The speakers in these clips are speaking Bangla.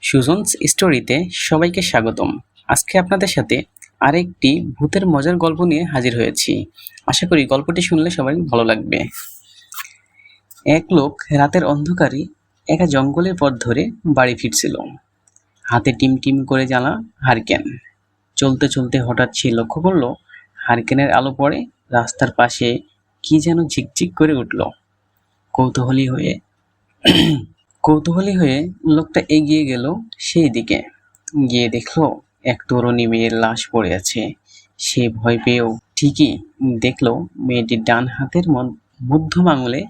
সুজনস স্টোরিতে সবাইকে স্বাগতম। আজকে আপনাদের সাথে আরেকটি ভূতের মজার গল্প নিয়ে হাজির হয়েছি। আশা করি গল্পটি শুনলে সবাই ভালো লাগবে। এক লোক রাতের অন্ধকারে একা জঙ্গলের পথ ধরে বাড়ি ফিরছিল। হাতে টিম টিম করে জ্বালা হারিকেন। চলতে চলতে হঠাৎ সে লক্ষ্য করলো হারিকেনের আলো পড়ে রাস্তার পাশে কি যেন ঝিকঝিক করে উঠল। কৌতূহলী হয়ে কৌতূহলী হয়ে লোকটা এগিয়ে গেল সেই দিকে। গিয়ে দেখলো এক তরুণী মেয়ের লাশ পড়ে আছে। সে ভয় পেয়েও ঠিকই দেখলো মেয়েটির ডান হাতের মধ্যম আঙুলে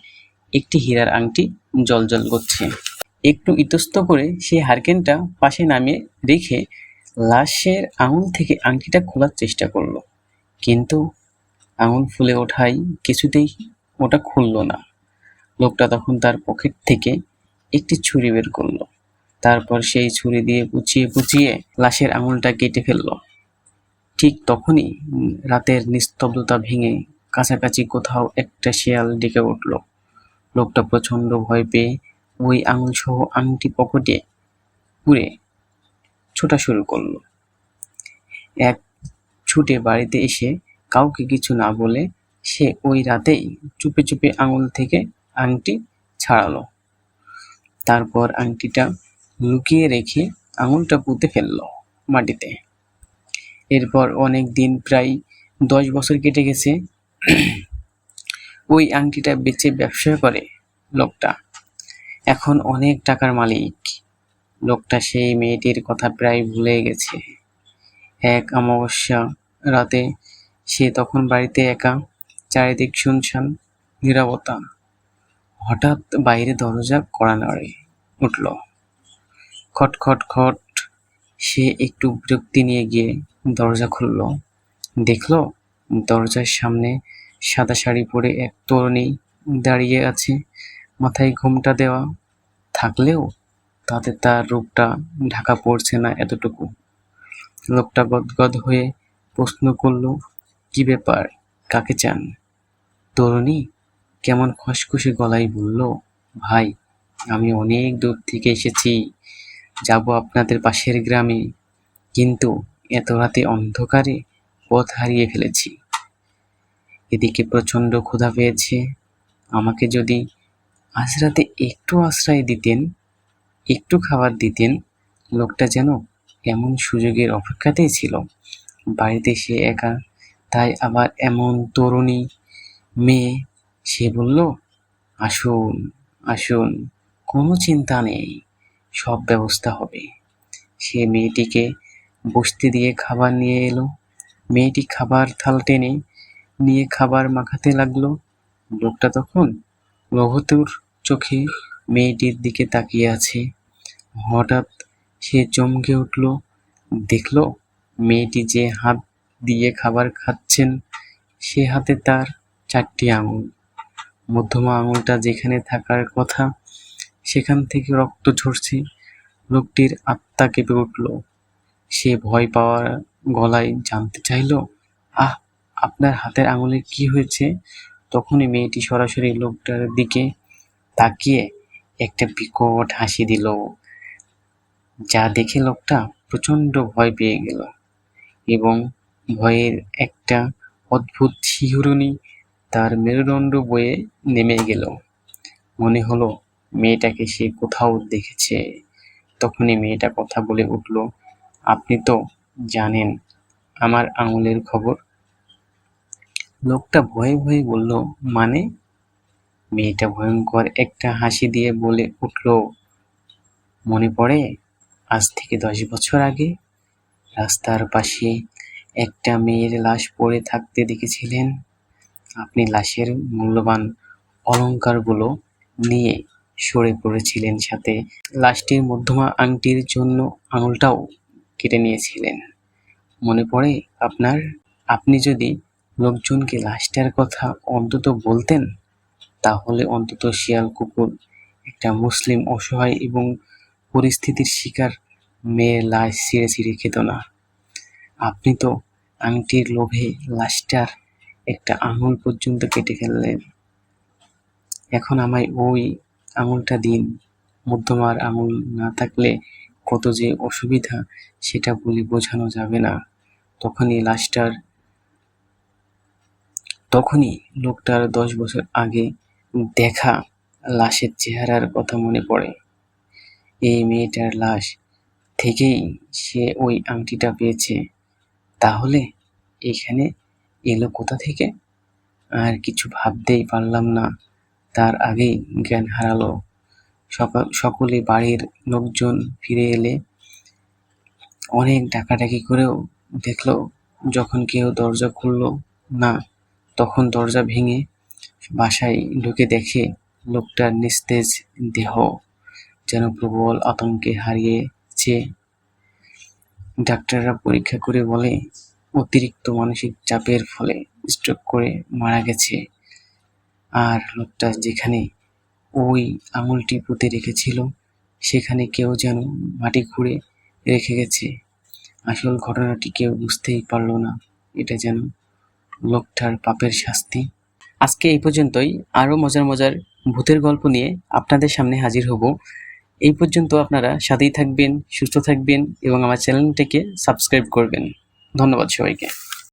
একটি হীরার আংটি জ্বলজ্বল করছে। একটু ইতস্ত করে সে হারকেনটা পাশে নামিয়ে রেখে লাশের আঙুল থেকে আংটিটা খোলার চেষ্টা করলো, কিন্তু আঙুল ফুলে ওঠায় কিছুতেই ওটা খুলল না। লোকটা তখন তার পকেট থেকে একটি ছুরি বের করলো। তারপর সেই ছুরি দিয়ে পুচিয়ে লাশের আঙুলটা কেটে ফেললো। ঠিক তখনই রাতের নিস্তব্ধতা ভেঙে কাছাকাছি কোথাও একটা শেয়াল ডেকে উঠল। লোকটা প্রচণ্ড ভয় পেয়ে ওই আঙুল সহ আংটি পকেটে পুরে ছোটা শুরু করলো। এক ছুটে বাড়িতে এসে কাউকে কিছু না বলে সে ওই রাতেই চুপে চুপে আঙুল থেকে আংটি ছাড়ালো। তারপর আংটিটা লুকিয়ে রেখে আঙুলটা পুঁতে ফেলল মাটিতে। এরপর অনেক দিন, প্রায় 10 বছর কেটে গেছে। ওই আংটিটা বেচে ব্যবসা করে লোকটা। এখন অনেক টাকার মালিক। লোকটা সেই মেয়েটির কথা প্রায় ভুলে গেছে। এক অমাবস্যা রাতে সে তখন বাড়িতে একা, চারিদিক শুনশান নীরবতা। হঠাৎ বাইরে দরজা কড়া নাড়ে উঠল। খট খট খট। সে একটু বিরক্তি নিয়ে গিয়ে দরজা খুলল। দেখলো দরজার সামনে সাদা শাড়ি পরে এক তরুণী দাঁড়িয়ে আছে। মাথায় ঘোমটা দেওয়া থাকলেও তাতে তার রূপটা ঢাকা পড়ছে না এতটুকু। লোকটা গদগদ হয়ে প্রশ্ন করলো, কি ব্যাপার, কাকে চান? তরুণী কেমন খসখসে গলায় বলল, ভাই, আমি অনেক দূর থেকে এসেছি, যাব আপনাদের পাশের গ্রামে, কিন্তু এত রাতে অন্ধকারে পথ হারিয়ে ফেলেছি। এদিকে প্রচণ্ড ক্ষুধা পেয়েছে। আমাকে যদি আজ রাতে একটু আশ্রয় দিতেন, একটু খাবার দিতেন। লোকটা যেন এমন সুযোগের অপেক্ষাতেই ছিল। বাড়িতে সে একা, তাই আবার এমন তরুণী মেয়ে। সে বলল, আসুন আসুন, কোনো চিন্তা নেই, সব ব্যবস্থা হবে। সে মেয়েটিকে বসতে দিয়ে খাবার নিয়ে এলো। মেয়েটি খাবার থাল টেনে নিয়ে খাবার মাখাতে লাগলো। লোকটা তখন রঘুতুর চোখে মেয়েটির দিকে তাকিয়ে আছে। হঠাৎ সে চমকে উঠল। দেখলো মেয়েটি যে হাত দিয়ে খাবার খাচ্ছেন, সে হাতে তার 4টি আঙুল। মধ্যমা আঙুলটা যেখানে থাকার কথা সেখান থেকে রক্ত ঝরছে। লোকটির আত্মা কেঁপে উঠল। সে ভয় পাওয়ার গলায় জানতে চাইল, আহ, আপনার হাতের আঙুলে কি হয়েছে? তখনই মেয়েটি সরাসরি লোকটার দিকে তাকিয়ে একটা বিকট হাসি দিল, যা দেখে লোকটা প্রচণ্ড ভয় পেয়ে গেল এবং ভয়ের একটা অদ্ভুত শিহরণী তার মেরুদণ্ড বয়ে নেমে গেল। মনে হলো মেয়েটাকে সে কোথাও দেখেছে। তখনই মেয়েটা কথা বলে উঠল, আপনি তো জানেন আমার আঙুলের খবর। লোকটা ভয়ে ভয়ে বলল, মানে? মেয়েটা ভয়ঙ্কর একটা হাসি দিয়ে বলে উঠল, মনে পড়ে আজ থেকে 10 বছর আগে রাস্তার পাশে একটা মেয়ের লাশ পড়ে থাকতে দেখেছিলেন? আপনি লাশের মূল্যবান অলংকারগুলো নিয়ে সরে পড়েছিলেন, সাথে লাশটির মধ্যমা আংটির জন্য আঙুলটাও কেটে নিয়েছিলেন। মনে পড়ে আপনার? আপনি যদি লোকজনকে লাশটার কথা অন্তত বলতেন, তাহলে অন্তত শিয়াল কুকুর একটা মুসলিম অসহায় এবং পরিস্থিতির শিকার মেয়ের লাশ ছিঁড়ে ছিঁড়ে খেত না। আপনি তো আংটির লোভে লাশটার একটা আঙুল পর্যন্ত কেটে ফেললেন। এখন আমায় ওই আঙুলটা দিন। মধ্যমার আঙুল না থাকলে কত যে অসুবিধা সেটা বলে বোঝানো যাবে না। তখনই লোকটার 10 বছর আগে দেখা লাশের চেহারার কথা মনে পড়ে। এই মেয়েটার লাশ থেকেই সে ওই আংটিটা পেয়েছে। তাহলে এখানে এলো কোথা থেকে? আর কিছু ভাবতেই পারলাম না, তার আগেই জ্ঞান হারালো। সকলে বাড়ির লোকজন ফিরে এলে অনেক ডাকাডাকি করেও দেখলো যখন কেউ দরজা খুলল না, তখন দরজা ভেঙে বাসায় ঢুকে দেখে লোকটার নিস্তেজ দেহ যেন প্রবল আতঙ্কে হারিয়েছে। ডাক্তাররা পরীক্ষা করে বলে অতিরিক্ত মানসিক চাপের ফলে স্ট্রোক করে মারা গেছে। আর লোকটা যেখানে ওই আঙুলটি পুঁতে রেখেছিল সেখানে কেউ যেন মাটি খুঁড়ে রেখে গেছে। আসল ঘটনাটি কেউ বুঝতেই পারল না। এটা যেন লোকটার পাপের শাস্তি। আজকে এই পর্যন্তই। আরও মজার মজার ভূতের গল্প নিয়ে আপনাদের সামনে হাজির হব। এই পর্যন্ত আপনারা সাথেই থাকবেন, সুস্থ থাকবেন এবং আমার চ্যানেলটিকে সাবস্ক্রাইব করবেন। ধন্যবাদ সবাইকে।